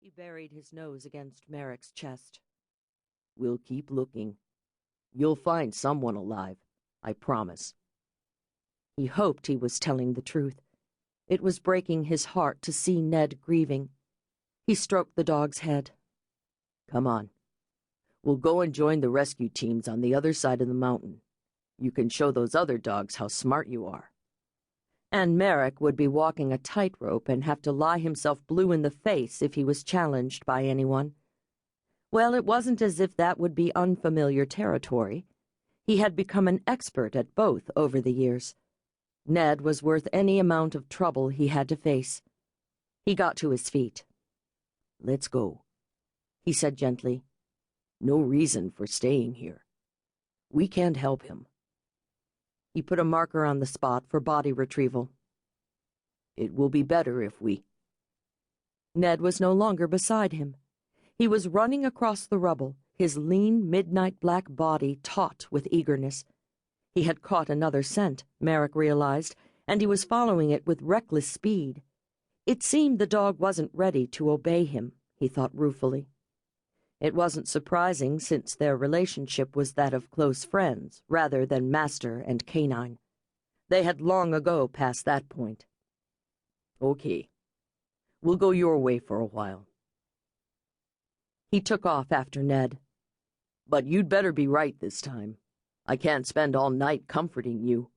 He buried his nose against Marrock's chest. "We'll keep looking. You'll find someone alive, I promise." He hoped he was telling the truth. It was breaking his heart to see Ned grieving. He stroked the dog's head. "Come on. We'll go and join the rescue teams on the other side of the mountain. You can show those other dogs how smart you are." And Marrock would be walking a tightrope and have to lie himself blue in the face if he was challenged by anyone. Well, it wasn't as if that would be unfamiliar territory. He had become an expert at both over the years. Ned was worth any amount of trouble he had to face. He got to his feet. "Let's go," he said gently. "No reason for staying here. We can't help him." He put a marker on the spot for body retrieval. "It will be better if we—" Ned was no longer beside him. He was running across the rubble, his lean, midnight black body taut with eagerness. He had caught another scent, Marrock realized, and he was following it with reckless speed. It seemed the dog wasn't ready to obey him, he thought ruefully. It wasn't surprising, since their relationship was that of close friends rather than master and canine. They had long ago passed that point. "Okay. We'll go your way for a while." He took off after Ned. "But you'd better be right this time. I can't spend all night comforting you."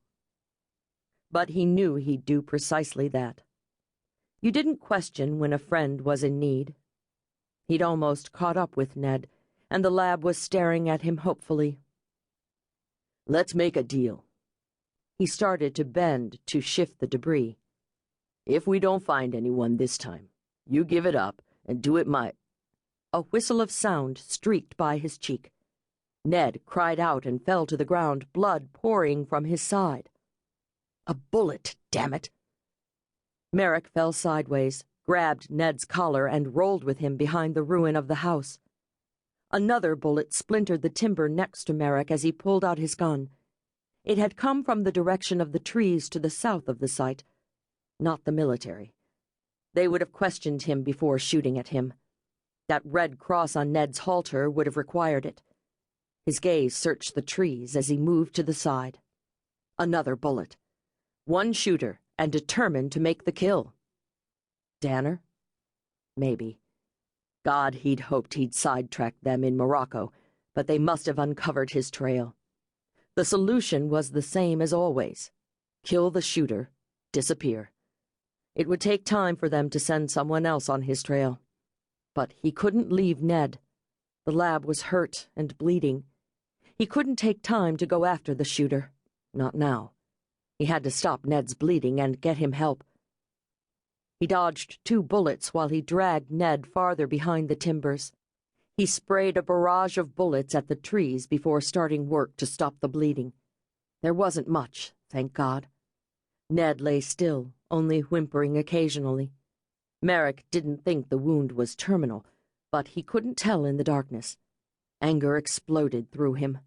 But he knew he'd do precisely that. You didn't question when a friend was in need. He'd almost caught up with Ned, and the lab was staring at him hopefully. "Let's make a deal." He started to bend to shift the debris. "If we don't find anyone this time, you give it up and do it my—" A whistle of sound streaked by his cheek. Ned cried out and fell to the ground, blood pouring from his side. "A bullet, damn it!" Marrock fell sideways, grabbed Ned's collar, and rolled with him behind the ruin of the house. Another bullet splintered the timber next to Marrock as he pulled out his gun. It had come from the direction of the trees to the south of the site, not the military. They would have questioned him before shooting at him. That red cross on Ned's halter would have required it. His gaze searched the trees as he moved to the side. Another bullet. One shooter, and determined to make the kill. Danner? Maybe. God, he'd hoped he'd sidetracked them in Morocco, but they must have uncovered his trail. The solution was the same as always. Kill the shooter, disappear. It would take time for them to send someone else on his trail. But he couldn't leave Ned. The lab was hurt and bleeding. He couldn't take time to go after the shooter. Not now. He had to stop Ned's bleeding and get him help. He dodged 2 bullets while he dragged Ned farther behind the timbers. He sprayed a barrage of bullets at the trees before starting work to stop the bleeding. There wasn't much, thank God. Ned lay still, only whimpering occasionally. Marrock didn't think the wound was terminal, but he couldn't tell in the darkness. Anger exploded through him.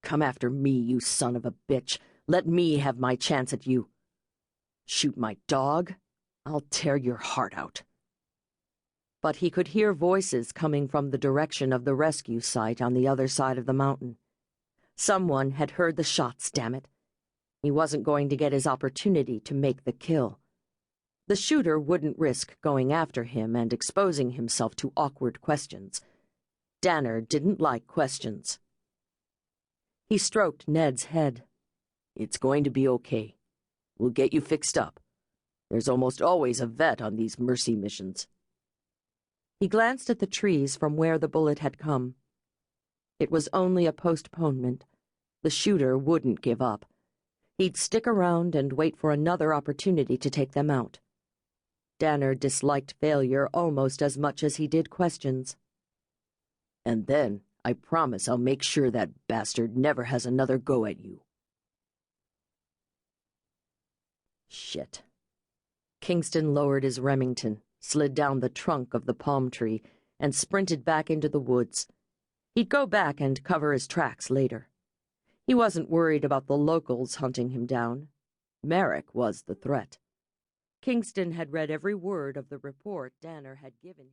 "Come after me, you son of a bitch. Let me have my chance at you. Shoot my dog? I'll tear your heart out." But he could hear voices coming from the direction of the rescue site on the other side of the mountain. Someone had heard the shots, damn it. He wasn't going to get his opportunity to make the kill. The shooter wouldn't risk going after him and exposing himself to awkward questions. Danner didn't like questions. He stroked Ned's head. "It's going to be okay. We'll get you fixed up. There's almost always a vet on these mercy missions." He glanced at the trees from where the bullet had come. It was only a postponement. The shooter wouldn't give up. He'd stick around and wait for another opportunity to take them out. Danner disliked failure almost as much as he did questions. "And then, I promise I'll make sure that bastard never has another go at you." Shit. Kingston lowered his Remington, slid down the trunk of the palm tree, and sprinted back into the woods. He'd go back and cover his tracks later. He wasn't worried about the locals hunting him down. Marrock was the threat. Kingston had read every word of the report Danner had given him.